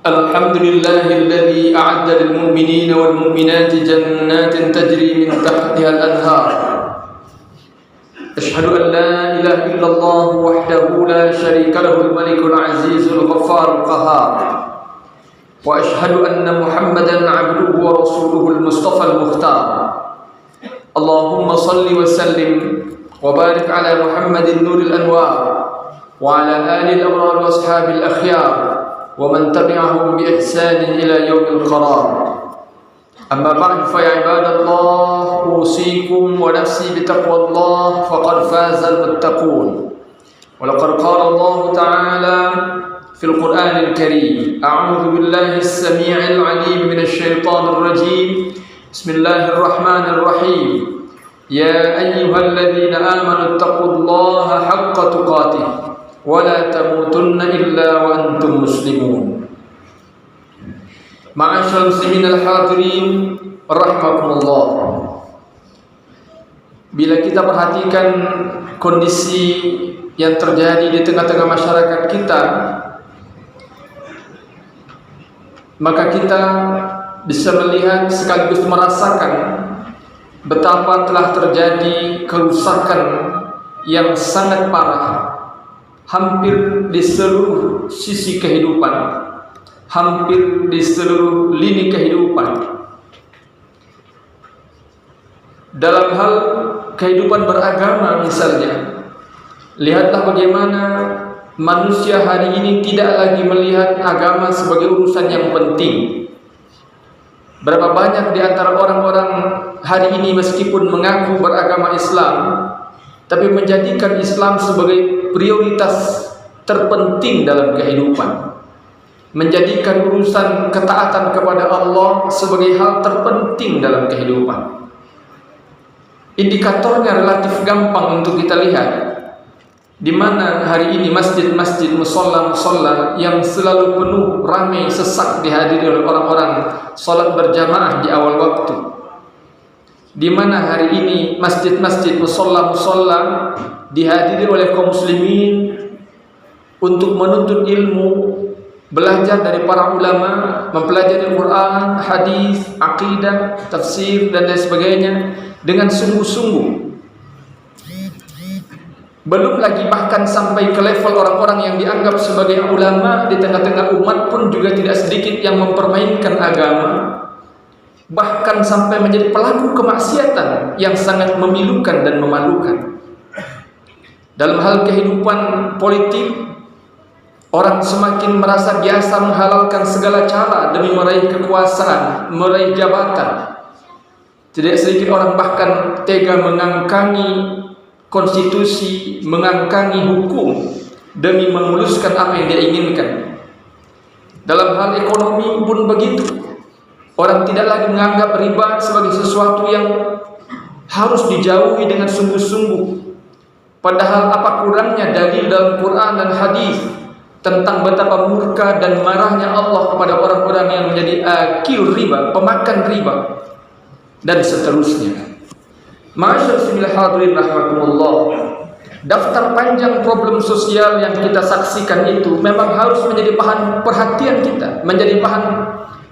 الحمد لله الذي أعد للمؤمنين والمؤمنات جنات تجري من تحتها الأنهار. أشهد أن لا إله إلا الله وحده لا شريك له الملك العزيز الغفار القهار، وأشهد أن محمدا عبده ورسوله المصطفى المختار. اللهم صل وسلم وبارك على محمد نور الأنوار وعلى آل الأبرار وأصحاب الأخيار ومن تبعهم بإحسان إلى يوم القرار. أما بعد فيا عباد الله، أوصيكم ونفسي بتقوى الله فقد فاز المتقون. ولقد قال الله تعالى في القرآن الكريم: أعوذ بالله السميع العليم من الشيطان الرجيم، بسم الله الرحمن الرحيم. يا أيها الذين آمنوا اتقوا الله حق تقاته ولا تموتن إلا وأنتم مسلمون. Ma'asyiral muslimin al-hadirin rahimakumullah. Bila kita perhatikan kondisi yang terjadi di tengah-tengah masyarakat kita, maka kita bisa melihat sekaligus merasakan betapa telah terjadi kerusakan yang sangat parah hampir di seluruh sisi kehidupan, hampir di seluruh lini kehidupan. Dalam hal kehidupan beragama misalnya, lihatlah bagaimana manusia hari ini tidak lagi melihat agama sebagai urusan yang penting. Berapa banyak di antara orang-orang hari ini meskipun mengaku beragama Islam, tapi menjadikan Islam sebagai prioritas terpenting dalam kehidupan, menjadikan urusan ketaatan kepada Allah sebagai hal terpenting dalam kehidupan. Indikatornya relatif gampang untuk kita lihat, di mana hari ini masjid-masjid, musola-musola yang selalu penuh, ramai, sesak dihadiri oleh orang-orang salat berjamaah di awal waktu. Di mana hari ini masjid-masjid, musola-musola dihadiri oleh kaum muslimin untuk menuntut ilmu, belajar dari para ulama, mempelajari Quran, hadis, akidah, tafsir dan lain sebagainya dengan sungguh-sungguh. Belum lagi bahkan sampai ke level orang-orang yang dianggap sebagai ulama di tengah-tengah umat pun juga tidak sedikit yang mempermainkan agama, bahkan sampai menjadi pelaku kemaksiatan yang sangat memilukan dan memalukan. Dalam hal kehidupan politik, orang semakin merasa biasa menghalalkan segala cara demi meraih kekuasaan, meraih jabatan. Tidak sedikit orang bahkan tega mengangkangi konstitusi, mengangkangi hukum demi memuluskan apa yang dia inginkan. Dalam hal ekonomi pun begitu. Orang tidak lagi menganggap riba sebagai sesuatu yang harus dijauhi dengan sungguh-sungguh. Padahal apa kurangnya dalil dalam Quran dan hadis tentang betapa murka dan marahnya Allah kepada orang-orang yang menjadi akil riba, pemakan riba, dan seterusnya. Ma'asyiral hadirin rahimakumullah. Daftar panjang problem sosial yang kita saksikan itu memang harus menjadi bahan perhatian kita, menjadi bahan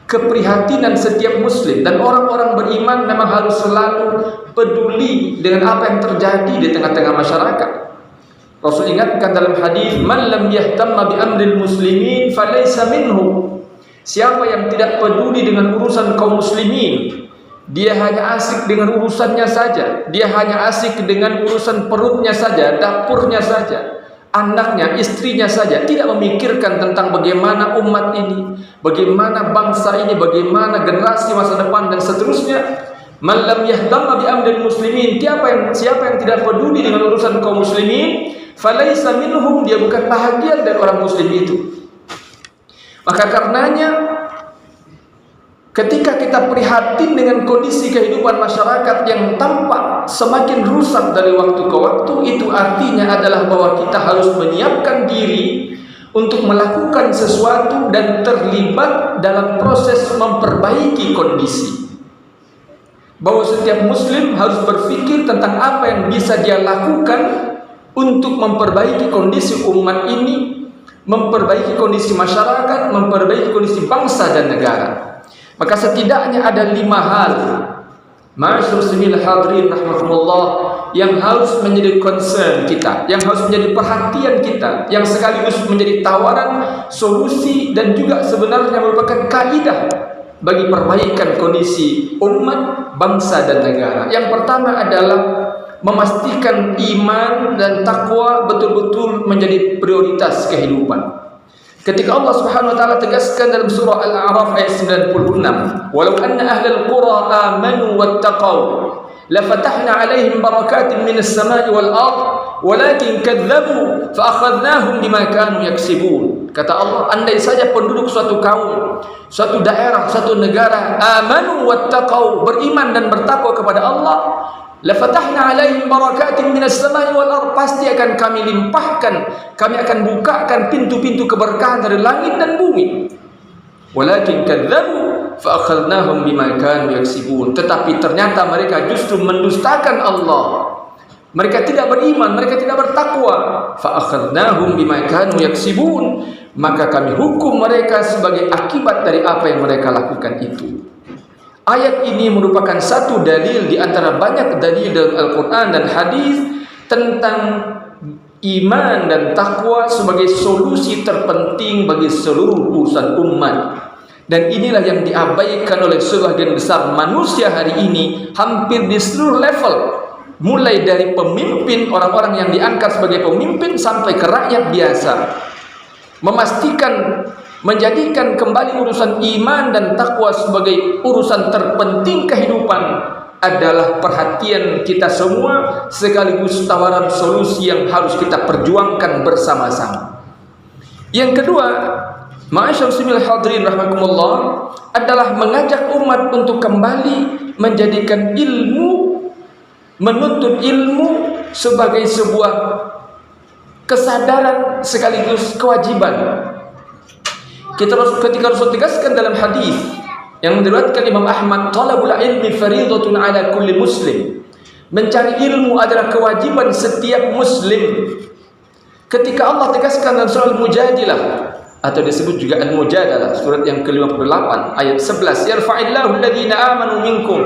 keprihatinan setiap muslim, dan orang-orang beriman memang harus selalu peduli dengan apa yang terjadi di tengah-tengah masyarakat. Rasul ingatkan dalam hadis, "Man lam yahtamma bi amril muslimin falaysa minhum." Siapa yang tidak peduli dengan urusan kaum muslimin, dia hanya asik dengan urusannya saja, dia hanya asik dengan urusan perutnya saja, dapurnya saja, anaknya, istrinya saja, tidak memikirkan tentang bagaimana umat ini, bagaimana bangsa ini, bagaimana generasi masa depan dan seterusnya. Man lam yahtamma bi amril muslimin, siapa yang tidak peduli dengan urusan kaum muslimin, falaisa minhum, dia bukan bahagian dari orang muslim itu. Maka karenanya ketika kita prihatin dengan kondisi kehidupan masyarakat yang tampak semakin rusak dari waktu ke waktu, itu artinya adalah bahwa kita harus menyiapkan diri untuk melakukan sesuatu dan terlibat dalam proses memperbaiki kondisi. Bahwa setiap muslim harus berpikir tentang apa yang bisa dia lakukan untuk memperbaiki kondisi umat ini, memperbaiki kondisi masyarakat, memperbaiki kondisi bangsa dan negara. Maka setidaknya ada 5 hal, ma'asyiral hadirin rahimakumullah, yang harus menjadi concern kita, yang harus menjadi perhatian kita, yang sekaligus menjadi tawaran, solusi, dan juga sebenarnya merupakan kaidah bagi perbaikan kondisi umat, bangsa, dan negara. Yang pertama adalah memastikan iman dan takwa betul-betul menjadi prioritas kehidupan. Ketika Allah Subhanahu wa taala tegaskan dalam surah Al-A'raf ayat 96, "Walau anna ahlal qura amanu wattaqau la fatahna 'alaihim barakatin minas sama'i wal ard walakin kadzdzabu fa akhadnahum bima kanu yaksibun." Kata Allah, andai saja penduduk suatu kaum, suatu daerah, suatu negara amanu wattaqau, beriman dan bertakwa kepada Allah, la fatahna 'alaihim barakatin minas sama'i wal ard, pasti akan kami limpahkan, kami akan bukakan pintu-pintu keberkahan dari langit dan bumi. Walakin kadzdzabu fa akhadnahum bima kanu yaksibun, tetapi ternyata mereka justru mendustakan Allah. Mereka tidak beriman, mereka tidak bertakwa. Fa akhadnahum bima kanu yaksibun, maka kami hukum mereka sebagai akibat dari apa yang mereka lakukan itu. Ayat ini merupakan satu dalil di antara banyak dalil dalam Al-Quran dan hadis tentang iman dan takwa sebagai solusi terpenting bagi seluruh urusan umat. Dan inilah yang diabaikan oleh sebagian besar manusia hari ini hampir di seluruh level, mulai dari pemimpin, orang-orang yang diangkat sebagai pemimpin, sampai ke rakyat biasa. Memastikan, menjadikan kembali urusan iman dan takwa sebagai urusan terpenting kehidupan adalah perhatian kita semua, sekaligus tawaran solusi yang harus kita perjuangkan bersama-sama. Yang kedua, ma'asyiral hadirin rahimakumullah, adalah mengajak umat untuk kembali menjadikan ilmu, menuntut ilmu sebagai sebuah kesadaran sekaligus kewajiban. Ketika Rasul tegaskan dalam hadis yang diriwayatkan Imam Ahmad, talabul ilmi fariidatun ala kulli muslim, mencari ilmu adalah kewajiban setiap muslim. Ketika Allah tegaskan dalam surah Al-Mujadilah, atau disebut juga Al-Mujadalah, surat yang ke-58 ayat 11, yarfa'illahu alladhina amanu minkum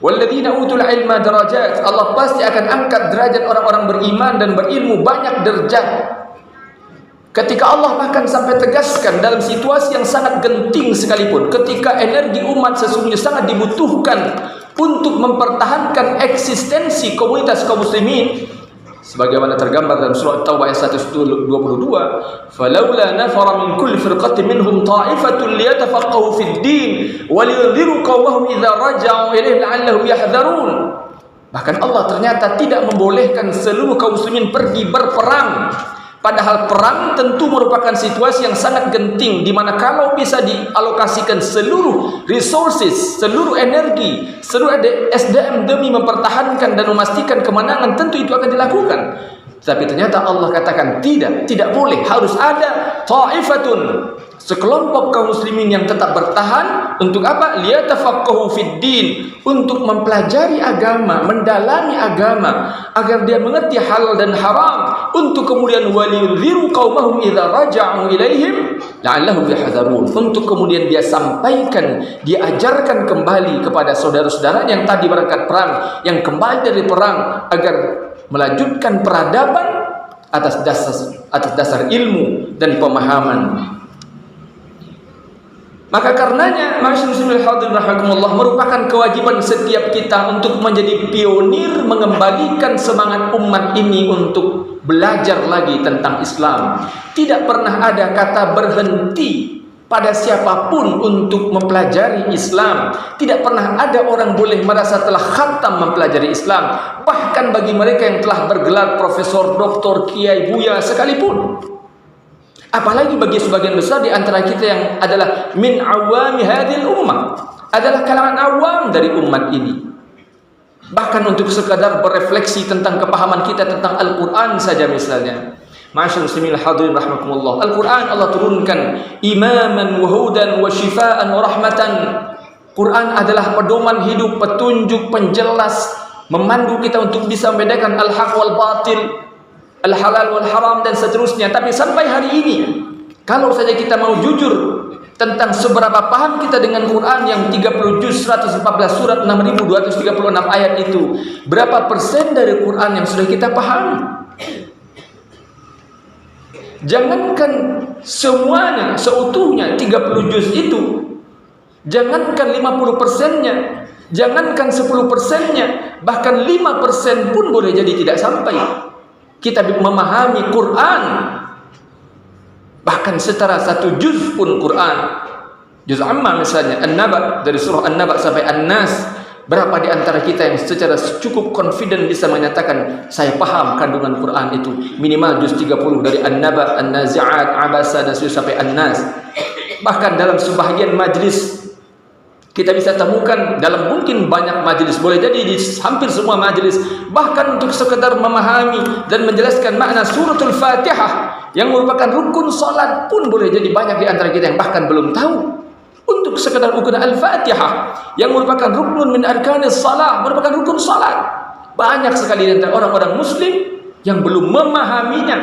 walladzina utul ilma darajat, Allah pasti akan angkat derajat orang-orang beriman dan berilmu banyak derajat. Ketika Allah bahkan sampai tegaskan dalam situasi yang sangat genting sekalipun, ketika energi umat sesungguhnya sangat dibutuhkan untuk mempertahankan eksistensi komunitas kaum muslimin, sebagaimana tergambar dalam surah Taubah ayat 122, "Falaula nafara min kulli firqatin minhum ta'ifatun liyatafaqahu fid din wa liyunziru qaumahum idza raja'u ilaihim la'allahum yahdharun." Bahkan Allah ternyata tidak membolehkan seluruh kaum muslimin pergi berperang. Padahal perang tentu merupakan situasi yang sangat genting, di mana kalau bisa dialokasikan seluruh resources, seluruh energi, seluruh SDM demi mempertahankan dan memastikan kemenangan, tentu itu akan dilakukan. Tapi ternyata Allah katakan tidak boleh, harus ada ta'ifatun, sekelompok kaum muslimin yang tetap bertahan. Untuk apa? Liyatafaqahu fid din, untuk mempelajari agama, mendalami agama, agar dia mengerti halal dan haram, untuk kemudian waliyunziru qaumahum idza raja'u ilaihim la'allahum yahdharun, untuk kemudian dia sampaikan, dia ajarkan kembali kepada saudara-saudara yang tadi berangkat perang, yang kembali dari perang, agar melanjutkan peradaban atas dasar ilmu dan pemahaman. Maka karenanya, ma'asyiral hadirin rahimakumullah, merupakan kewajiban setiap kita untuk menjadi pionir, mengembalikan semangat umat ini untuk belajar lagi tentang Islam. Tidak pernah ada kata berhenti pada siapapun untuk mempelajari Islam. Tidak pernah ada orang boleh merasa telah khatam mempelajari Islam. Bahkan bagi mereka yang telah bergelar profesor, doktor, kiai, buya sekalipun. Apalagi bagi sebagian besar di antara kita yang adalah min awami hadhil ummah, adalah kalangan awam dari umat ini. Bahkan untuk sekadar berefleksi tentang kepahaman kita tentang Al-Quran saja misalnya. Ma'asyiral hadirin rahimakumullah, Al-Quran Allah turunkan imaman wa hudan wa shifaan wa rahmatan. Quran adalah pedoman hidup, petunjuk, penjelas, memandu kita untuk bisa membedakan al-haq wal batil, al-halal wal haram dan seterusnya. Tapi sampai hari ini Kalau saja kita mau jujur tentang seberapa paham kita dengan Quran yang 30 juz, 114 surat, 6236 ayat itu, berapa persen dari Quran yang sudah kita pahami? Jangankan semuanya, seutuhnya 30 juz itu, jangankan 50%-nya, jangankan 10%-nya, bahkan 5% pun boleh jadi tidak sampai kita memahami Quran. Bahkan setara 1 juz pun Quran, juz amma misalnya An-Naba, dari surah An-Naba sampai An-Nas, berapa di antara kita yang secara cukup confident bisa menyatakan saya paham kandungan Quran itu? Minimal juz 30 dari An-Naba, An-Nazi'at, Abasa dan sampai An-Nas. Bahkan dalam sebahagian majlis kita bisa temukan, dalam mungkin banyak majlis, boleh jadi di hampir semua majlis, bahkan untuk sekedar memahami dan menjelaskan makna suratul Fatihah yang merupakan rukun salat pun boleh jadi banyak di antara kita yang bahkan belum tahu. Untuk sekedar rukun Al-Fatihah yang merupakan rukun min arkanis salat, merupakan rukun salat, banyak sekali di antara orang-orang muslim yang belum memahaminya.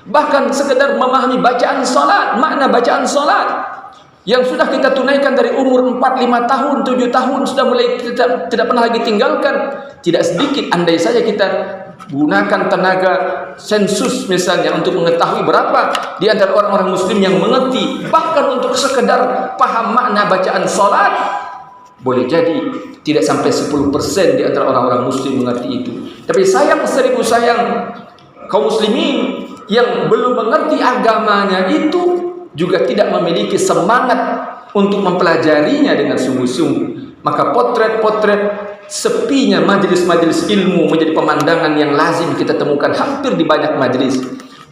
Bahkan sekedar memahami bacaan salat, makna bacaan salat yang sudah kita tunaikan dari umur 4, 5 tahun, 7 tahun sudah mulai tidak pernah lagi tinggalkan. Tidak sedikit andai saja kita gunakan tenaga sensus misalnya untuk mengetahui berapa di antara orang-orang muslim yang mengerti bahkan untuk sekedar paham makna bacaan salat, boleh jadi tidak sampai 10% di antara orang-orang muslim mengerti itu. Tapi sayang seribu sayang, kaum muslimin yang belum mengerti agamanya itu juga tidak memiliki semangat untuk mempelajarinya dengan sungguh-sungguh. Maka potret-potret sepinya majelis-majelis ilmu menjadi pemandangan yang lazim kita temukan hampir di banyak majelis.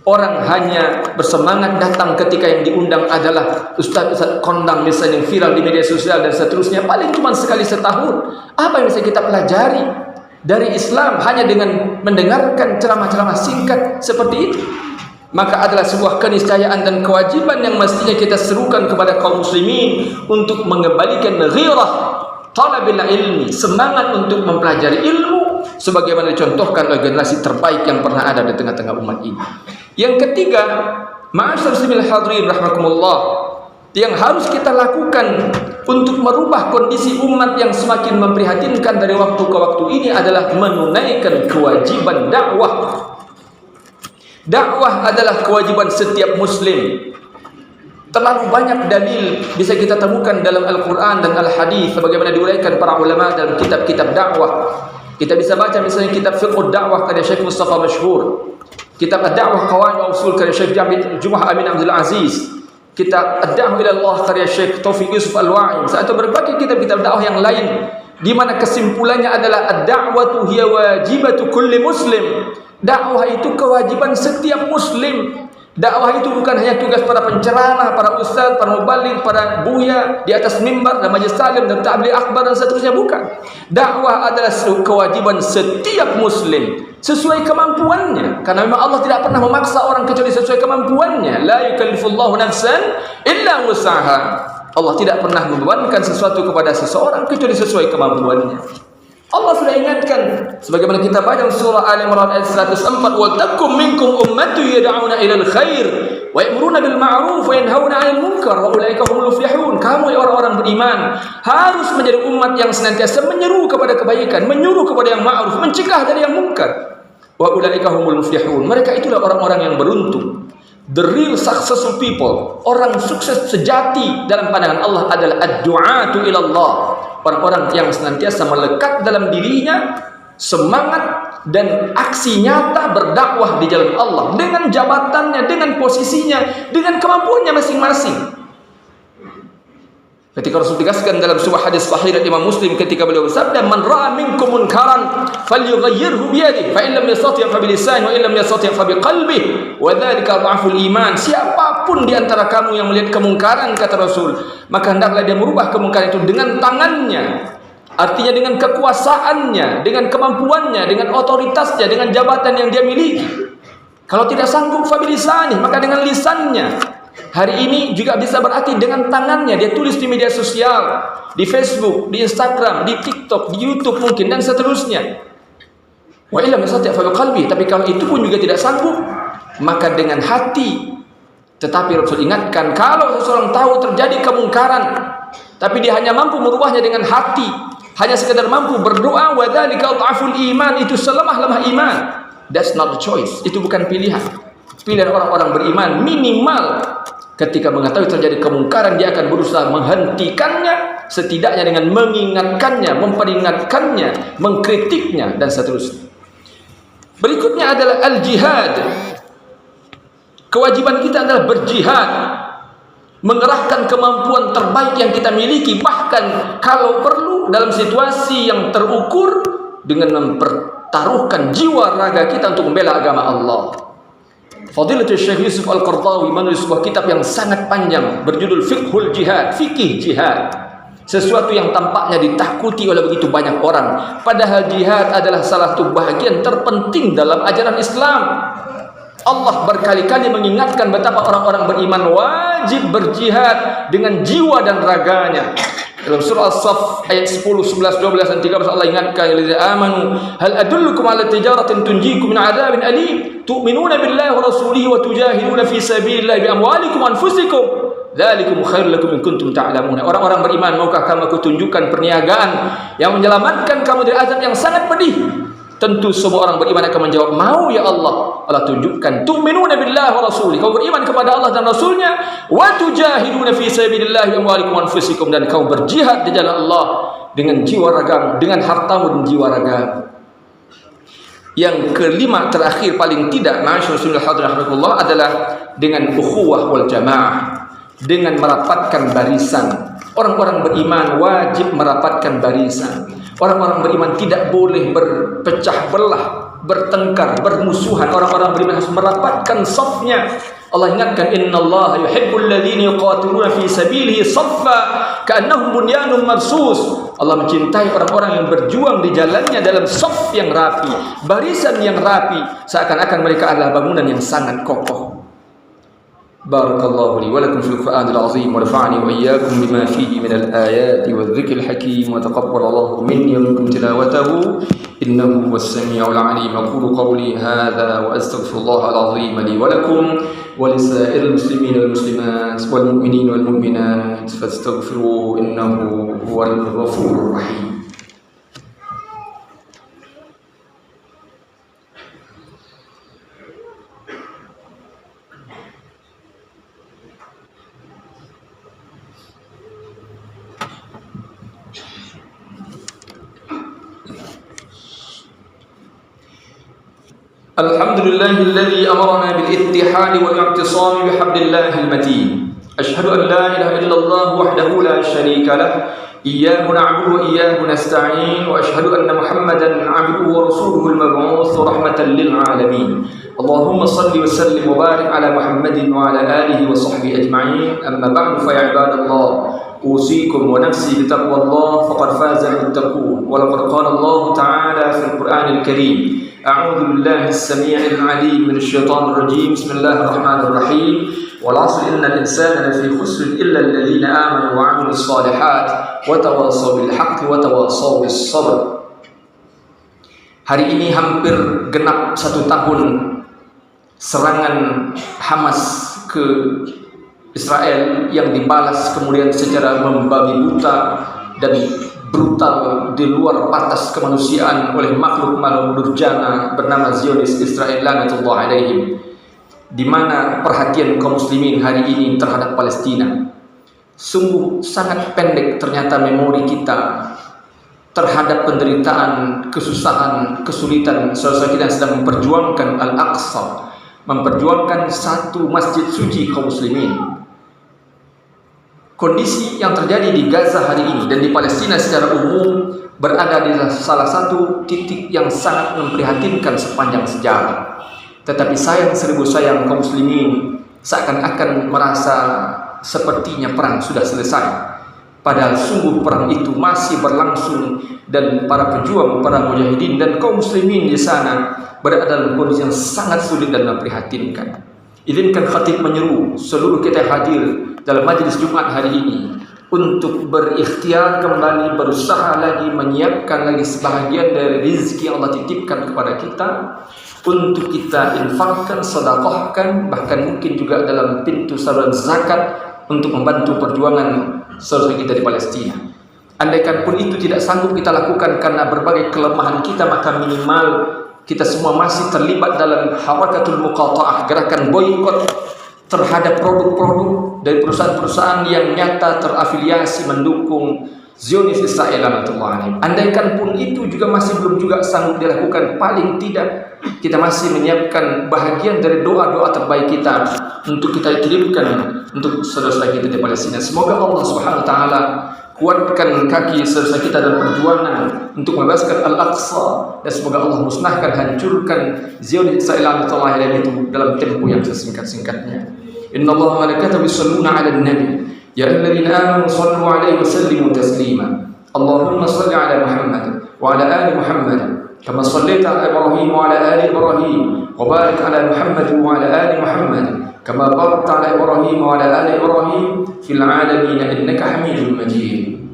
Orang hanya bersemangat datang ketika yang diundang adalah ustaz-ustaz kondang misalnya yang viral di media sosial dan seterusnya, paling cuma sekali setahun. Apa yang bisa kita pelajari dari Islam hanya dengan mendengarkan ceramah-ceramah singkat seperti itu? Maka adalah sebuah keniscayaan dan kewajiban yang mestinya kita serukan kepada kaum muslimin untuk mengembalikan ghirah talabil ilmi, semangat untuk mempelajari ilmu sebagaimana dicontohkan oleh generasi terbaik yang pernah ada di tengah-tengah umat ini. Yang ketiga, ma'asyiral muslimin hadirin rahimakumullah, yang harus kita lakukan untuk merubah kondisi umat yang semakin memprihatinkan dari waktu ke waktu ini adalah menunaikan kewajiban dakwah. Dakwah adalah kewajiban setiap muslim. Terlalu banyak dalil bisa kita temukan dalam Al-Quran dan Al-Hadis sebagaimana diuraikan para ulama dalam kitab-kitab dakwah. Kita bisa baca misalnya kitab Fiqh Dakwah karya Syekh Mustafa Masyhur, kitab Ad-Da'wah Qawaid wa Usul karya Syekh Jum'ah Amin Abdul Aziz, kitab Ad-Da'wah ila Allah karya Syekh Taufiq Yusuf Al-Wa'i, atau berbagai kitab-kitab dakwah yang lain di mana kesimpulannya adalah ad-da'watu hiya wajibatu kulli muslim. Dakwah itu kewajiban setiap muslim. Dakwah itu bukan hanya tugas para penceramah, para ustaz, para mubaligh, para buya di atas mimbar dan majlis taklim dan tabligh akbar dan seterusnya, bukan. Dakwah adalah kewajiban setiap muslim sesuai kemampuannya, karena memang Allah tidak pernah memaksa orang kecuali sesuai kemampuannya. La yukallifullahu nafsan illa wus'aha. Allah tidak pernah membebankan sesuatu kepada seseorang kecuali sesuai kemampuannya. Allah sudah ingatkan sebagaimana kita baca surah Al-Imran ayat 104, wa takum minkum ummatu yad'una ilal khair wa ya'muruna bil ma'ruf wa yanhauna 'anil munkar wa ulaika humul muflihun. Kamu orang-orang beriman harus menjadi umat yang senantiasa menyeru kepada kebaikan, menyuruh kepada yang ma'ruf, mencegah dari yang munkar. Wa ulaika humul muflihun. Mereka itulah orang-orang yang beruntung. The real successful people, orang sukses sejati dalam pandangan Allah adalah ad-du'atu ila Allah. Orang-orang yang senantiasa melekat dalam dirinya semangat dan aksi nyata berdakwah di jalan Allah dengan jabatannya, dengan posisinya, dengan kemampuannya masing-masing. Ketika Rasul tegaskan dalam sebuah hadis sahih dari Imam Muslim ketika beliau bersabda, "Man ra'a minkum munkaran falyughayyirhu bi yadihi, fa in lam yastati' fa bi lisanihi, wa in lam yastati' fa bi qalbihi, wa dzalika dha'ful iman." Siapapun di antara kamu yang melihat kemungkaran, kata Rasul, maka hendaklah dia merubah kemungkaran itu dengan tangannya. Artinya dengan kekuasaannya, dengan kemampuannya, dengan otoritasnya, dengan jabatan yang dia miliki. Kalau tidak sanggup fa bi lisanihi, maka dengan lisannya. Hari ini juga bisa berarti dengan tangannya, dia tulis di media sosial, di Facebook, di Instagram, di TikTok, di YouTube mungkin dan seterusnya. Wa illam yastati' fa biqalbi, tapi kalau itu pun juga tidak sanggup, maka dengan hati. Tetapi Rasul ingatkan, kalau seseorang tahu terjadi kemungkaran, tapi dia hanya mampu merubahnya dengan hati, hanya sekedar mampu berdoa, wa dzalika dhaful iman, itu selemah-lemah iman. That's not a choice. Itu bukan pilihan. Pilihan orang-orang beriman minimal ketika mengetahui terjadi kemungkaran, dia akan berusaha menghentikannya, setidaknya dengan mengingatkannya, memperingatkannya, mengkritiknya, dan seterusnya. Berikutnya adalah al-jihad. Kewajiban kita adalah berjihad, mengerahkan kemampuan terbaik yang kita miliki, bahkan kalau perlu dalam situasi yang terukur, dengan mempertaruhkan jiwa raga kita untuk membela agama Allah. Fadilatul Syekh Yusuf Al-Qaradawi menulis sebuah kitab yang sangat panjang berjudul Fiqhul Jihad, fikih jihad. Sesuatu yang tampaknya ditakuti oleh begitu banyak orang, padahal jihad adalah salah satu bahagian terpenting dalam ajaran Islam. Allah berkali-kali mengingatkan betapa orang-orang beriman wajib berjihad dengan jiwa dan raganya. Dalam surah As-Saff ayat 10, 11, 12 dan 13 Allah ingatkan, "Alladzina amanu hal adullukum 'ala tijaratin tunjikum min 'adzabin alim tu'minuna billahi wa rasulihi wa tujahiduna fi sabilillahi bi amwalikum wa anfusikum dzalikum khairul lakum in kuntum ta'lamun." Orang-orang beriman, maukah kamu kutunjukkan perniagaan yang menyelamatkan kamu dari azab yang sangat pedih? Tentu semua orang beriman akan menjawab, mau ya Allah. Allah tunjukkan, tu'minuna billahi wa rasulih, kau beriman kepada Allah dan Rasulnya, wa tujahiduna fi sabilillahi bi amwalikum wa anfusikum, dan kau berjihad di jalan Allah dengan jiwa ragamu, dengan hartamu dan jiwa ragamu. Yang kelima terakhir paling tidak, ma'asyiral hadirin rahimakumullah, adalah dengan ukhuwah wal jamaah, dengan merapatkan barisan. Orang-orang beriman wajib merapatkan barisan. Orang-orang beriman tidak boleh berpecah belah, bertengkar, bermusuhan. Orang-orang beriman harus merapatkan safnya. Allah ingatkan, innallaha yuhibbul ladzina yuqatiluna fi sabilihi saffa ka'annahum bunyanun marsus. Allah mencintai orang-orang yang berjuang di jalannya dalam saf yang rapi, barisan yang rapi, seakan-akan mereka adalah bangunan yang sangat kokoh. Barakallahu li wa lakum fil Qur'anil azim wa nafa'ani wa iyyakum bima fihi minal ayati wadh-dhikril hakim wa taqabbalallahu minni wa minkum tilawatahu innahu huwas samiul alim. Aqulu qawli hadha wa astaghfirullahal azim li wa lakum wa lisa'iril muslimin wal muslimat wal mu'minin wal mu'minat fastaghfiruhu innahu huwal ghafurur rahim. Alhamdulillahilladzi amarna bil ittihad wal i'tisam bi hablillahil matin. Asyhadu an la ilaha illallah wahdahu la syarika lah, iyyahu na'budu wa iyyahu nasta'in, wa asyhadu anna Muhammadan 'abduhu wa rasuluhul mab'uts rahmatan lil alamin. Allahumma shalli wa sallim wa barik ala Muhammadin wa ala alihi wa sahbihi ajma'in. Amma ba'du, fa ya ibadallah, usikum wa nafsi bi taqwallah faqad faza al-muttaqun. Wa laqad qala Allah ta'ala fil Qur'anil Karim, a'udzu billahi as-sami'il 'alim minasy syaithanir rajim. Bismillahirrahmanirrahim. Wal 'asri innal insana lafi khusr illa alladhina amanu wa 'amilus shalihat wa tawassaw bil haqqi wa tawassaw bis sabr. Hari ini hampir genap 1 tahun serangan Hamas ke Israel yang dibalas kemudian secara membabi buta dan brutal di luar batas kemanusiaan oleh makhluk-makhluk durjana bernama Zionis Israel laknatullah alaihim, di mana perhatian kaum muslimin hari ini terhadap Palestina. Sungguh sangat pendek ternyata memori kita terhadap penderitaan, kesusahan, kesulitan saudara kita yang sedang memperjuangkan Al-Aqsa, memperjuangkan satu masjid suci kaum muslimin. Kondisi yang terjadi di Gaza hari ini dan di Palestina secara umum berada di salah satu titik yang sangat memprihatinkan sepanjang sejarah. Tetapi sayang seribu sayang, kaum muslimin seakan-akan merasa sepertinya perang sudah selesai. Padahal sungguh perang itu masih berlangsung dan para pejuang, para mujahidin dan kaum muslimin di sana berada dalam kondisi yang sangat sulit dan memprihatinkan. Izinkan khatib menyeru seluruh kita hadir dalam majlis Jumat hari ini untuk berikhtiar kembali, berusaha lagi, menyiapkan lagi sebahagian dari rezeki yang Allah titipkan kepada kita, untuk kita infakkan, sedekahkan, bahkan mungkin juga dalam pintu saluran zakat untuk membantu perjuangan saudara kita di Palestina. Andaikan pun itu tidak sanggup kita lakukan karena berbagai kelemahan kita, maka minimal kita semua masih terlibat dalam harakatul muqata'ah, gerakan boikot terhadap produk-produk dari perusahaan-perusahaan yang nyata terafiliasi mendukung Zionis Israel. Andaikan pun itu juga masih belum juga sanggup dilakukan, paling tidak kita masih menyiapkan bahagian dari doa-doa terbaik kita untuk kita kirimkan untuk saudara-saudara kita di Palestina. Semoga Allah Subhanahu wa taala kuatkan kaki saudara kita dalam perjuangan untuk membebaskan Al-Aqsa, dan semoga Allah musnahkan, hancurkan Zionis Israel itu dalam tempo yang sesingkat-singkatnya. Innallaha wa malaikatahu yusholluna 'alan nabi ya ayyuhalladzina amanu shallu 'alaihi wa sallimu taslima. Allahumma shalli 'ala Muhammad wa 'ala ali Muhammad kama shallaita 'ala Ibrahim wa 'ala ali Ibrahim wa barik 'ala Muhammad wa 'ala ali Muhammad kama barakta 'ala Ibrahim wa 'ala ali Ibrahim fil 'alamin innaka Hamidum Majid.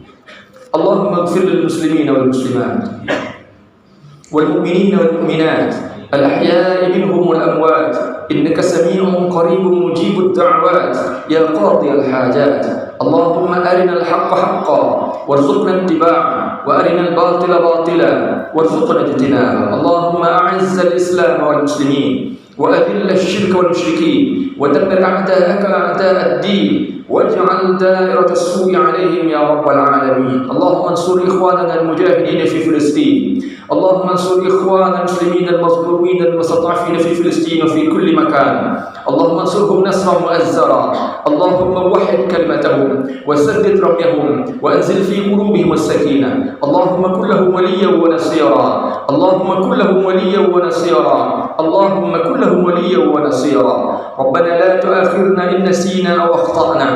Allahumma ighfir lil muslimin wal muslimat wal mu'minin wal mu'minat الأحياء منهم والأموات إنك سميع قريب مجيب الدعوات يا قاضي الحاجات. اللهم أرنا الحق حقا وارزقنا اتباعه وأرنا الباطل باطلا وارزقنا اجتنابه. اللهم أعز الإسلام والمسلمين وأذل الشرك والمشركين ودمر أعداءك أعداء الدين واجعل دائرة السوء عليهم يا رب العالمين. اللهم انصر إخواننا المجاهدين في فلسطين. اللهم انصر إخواننا المسلمين المظلومين المستضعفين في فلسطين وفي كل مكان. اللهم انصرهم نصرا مؤزرا. اللهم وحد كلمتهم وسدد رميهم وأنزل في قلوبهم السكينة. اللهم كن لهم وليا ونصيرا. اللهم كن لهم وليا ونصيرا. اللهم كن لهم وليا ونصيرا. ربنا لا تؤاخذنا إن نسينا أو أخطأنا.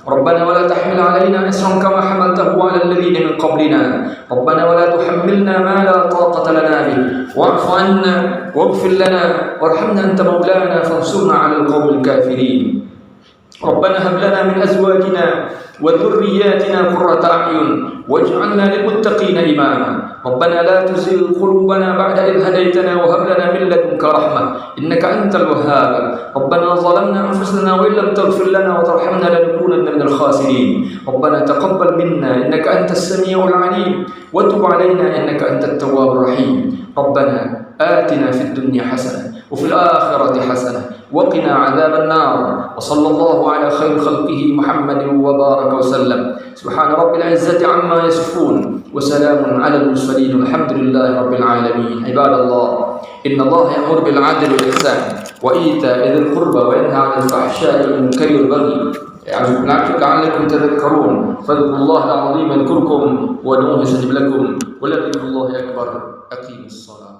ربنا ولا تحمل علينا إصرا كما حملته على الذين من قبلنا. ربنا ولا تحملنا ما لا طاقة لنا به واعف عنا واغفر لنا وارحمنا أنت مولانا فانصرنا على القوم الكافرين. ربنا هب لنا من أزواجنا وذرياتنا قرة أعين واجعلنا للمتقين إماما. ربنا لا تزغ قلوبنا بعد إذ هديتنا وهب لنا من لدنك رحمة إنك أنت الوهاب. ربنا ظلمنا أنفسنا وإن لم تغفر لنا وترحمنا لنكونن من الخاسرين. ربنا تقبل منا إنك أنت السميع العليم وتب علينا إنك أنت التواب الرحيم. ربنا آتنا في الدنيا حسنة وفي الآخرة حسنة وقنا عذاب النار. وصلى الله على خير خلقه محمد وبارك وسلم. سبحان رب العزة عما يصفون وسلام على المرسلين والحمد لله رب العالمين. عباد الله إن الله يأمر بالعدل والإحسان وإيتاء ذي القربى وينهى عن الفحشاء والمنكر والبغي لعلكم تذكرون. فاذكروا الله العظيم يذكركم وادعوه يستجب لكم ولذكر الله أكبر. أقيموا الصلاة.